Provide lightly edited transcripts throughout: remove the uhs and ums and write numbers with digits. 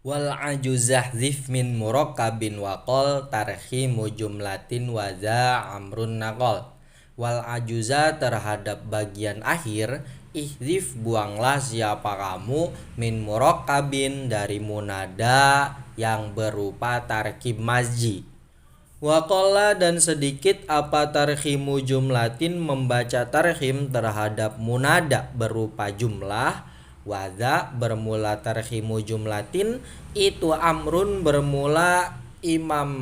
Wal ajuzah zif min murakkabin waqol tarhimu jumlatin waza amrun naqol. Wal ajuza terhadap bagian akhir ihzif buanglah siapa kamu min murakkabin dari munada yang berupa tarkib mazji. Waqalla dan sedikit apa tarhimu jumlatin membaca tarhim terhadap munada berupa jumlah. Waza bermula tarhimu jumlatin itu amrun bermula Imam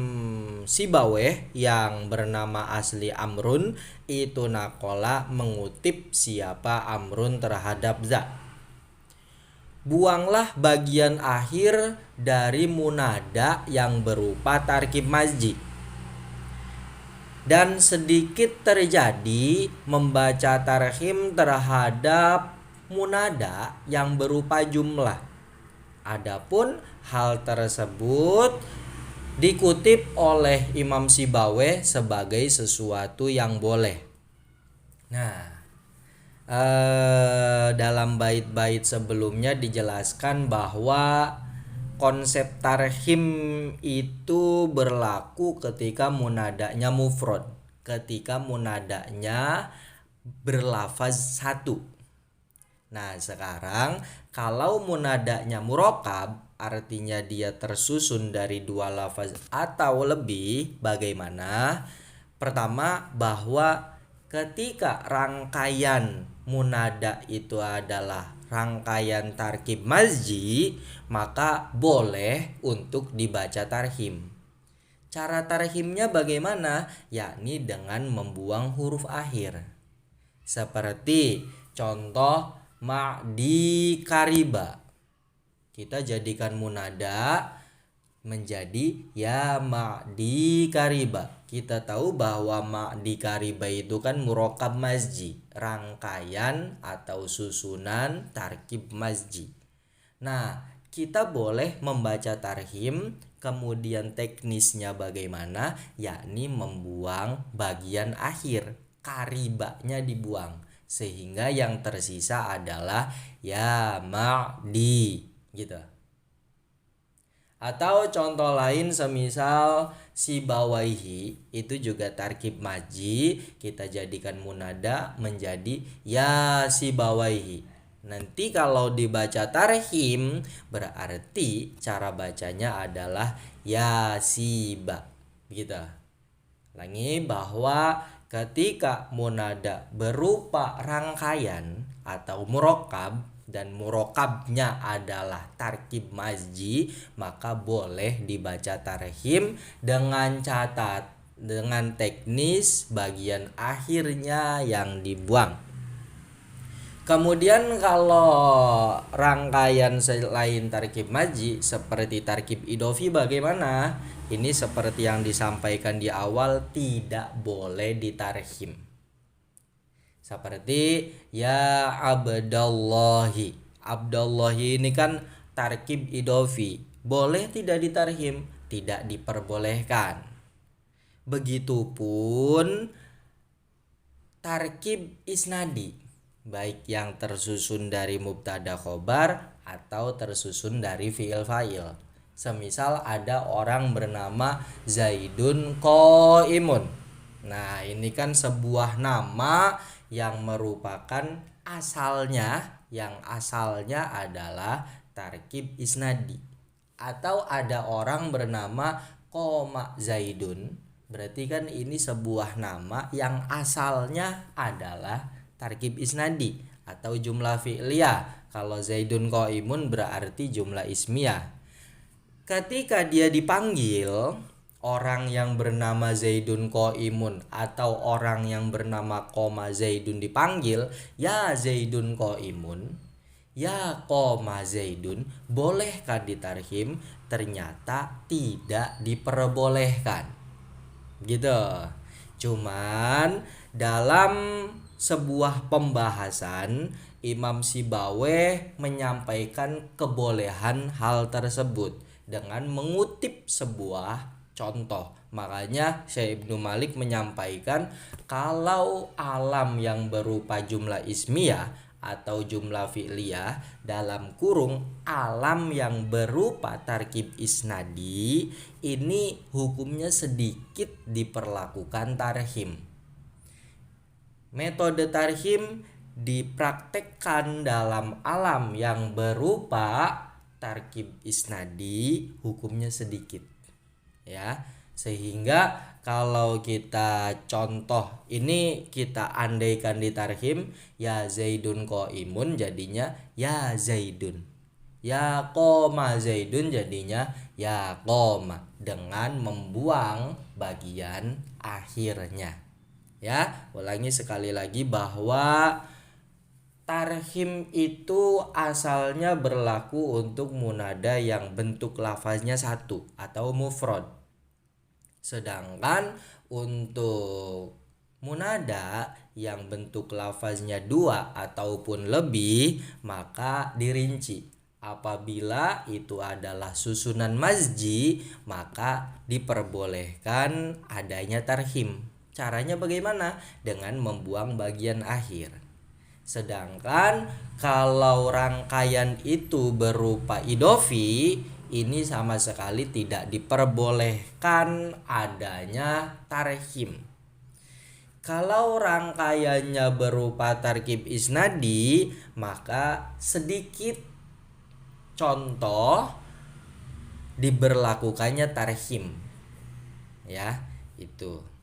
Sibaweh yang bernama asli Amrun itu nakola mengutip siapa Amrun terhadap za. Buanglah bagian akhir dari munada yang berupa tarkib mazji. Dan sedikit terjadi membaca tarhim terhadap munada yang berupa jumlah. Adapun hal tersebut dikutip oleh Imam Sibaweh sebagai sesuatu yang boleh. Nah, dalam bait-bait sebelumnya dijelaskan bahwa konsep tarhim itu berlaku ketika munadanya mufrad, ketika munadanya berlafaz satu. Nah, sekarang kalau munadanya murakkab, artinya dia tersusun dari dua lafaz atau lebih, bagaimana? Pertama, bahwa ketika rangkaian munada itu adalah rangkaian tarkib mazji, maka boleh untuk dibaca tarhim. Cara tarhimnya bagaimana? Yakni dengan membuang huruf akhir. Seperti contoh ma'di kariba. Kita jadikan munada menjadi ya ma'di kariba. Kita tahu bahwa ma'di kariba itu kan murakkab mazji, rangkaian atau susunan tarkib mazji. Nah, kita boleh membaca tarhim, kemudian teknisnya bagaimana? Yakni membuang bagian akhir, karibanya dibuang, sehingga yang tersisa adalah ya ma'di gitu. Atau contoh lain semisal Sibawaihi itu juga tarkib mazji, kita jadikan munada menjadi ya Sibawaihi. Nanti kalau dibaca tarhim berarti cara bacanya adalah ya siba gitu. Lagi bahwa ketika munada berupa rangkaian atau murakkab dan murakkabnya adalah tarkib mazji, maka boleh dibaca tarhim dengan dengan teknis bagian akhirnya yang dibuang. Kemudian kalau rangkaian selain tarkib mazji seperti tarkib idofi bagaimana? Ini seperti yang disampaikan di awal, tidak boleh ditarhim. Seperti ya Abdallahi. Abdallahi ini kan tarkib idofi. Boleh tidak ditarhim? Tidak diperbolehkan. Begitupun tarkib isnadi, baik yang tersusun dari mubtada khobar atau tersusun dari fi'il fa'il. Semisal ada orang bernama Zaidun Qaimun. Nah, ini kan sebuah nama yang merupakan yang asalnya adalah tarkib isnadi. Atau ada orang bernama Qoma Zaidun, berarti kan ini sebuah nama yang asalnya adalah tarkib isnadi atau jumlah fi'liyah. Kalau Zaidun Qaimun berarti jumlah ismiyah. Ketika dia dipanggil, orang yang bernama Zaidun Qaimun atau orang yang bernama Qoma Zaidun dipanggil, ya Zaidun Qaimun, ya Qoma Zaidun, bolehkah ditarhim? Ternyata tidak diperbolehkan. Gitu. Cuman dalam sebuah pembahasan Imam Sibaweh menyampaikan kebolehan hal tersebut dengan mengutip sebuah contoh. Makanya Syekh Ibnu Malik menyampaikan kalau alam yang berupa jumlah ismiyah atau jumlah fi'liyah dalam kurung alam yang berupa tarkib isnadi ini hukumnya sedikit diperlakukan tarhim. Metode tarhim dipraktekkan dalam alam yang berupa tarkib isnadi hukumnya sedikit, ya. Sehingga kalau kita contoh ini kita andaikan di tarhim, ya Zaidun qaimun jadinya ya Zaidun, ya qoma Zaidun jadinya ya qoma, dengan membuang bagian akhirnya. Ya, ulangi sekali lagi bahwa tarhim itu asalnya berlaku untuk munada yang bentuk lafaznya satu atau mufrad. Sedangkan untuk munada yang bentuk lafaznya dua ataupun lebih maka dirinci. Apabila itu adalah susunan mazji maka diperbolehkan adanya tarhim. Caranya bagaimana? Dengan membuang bagian akhir. Sedangkan kalau rangkaian itu berupa idofi, ini sama sekali tidak diperbolehkan adanya tarhim. Kalau rangkaiannya berupa tarkib isnadi, maka sedikit contoh diberlakukannya tarhim. Ya, itu.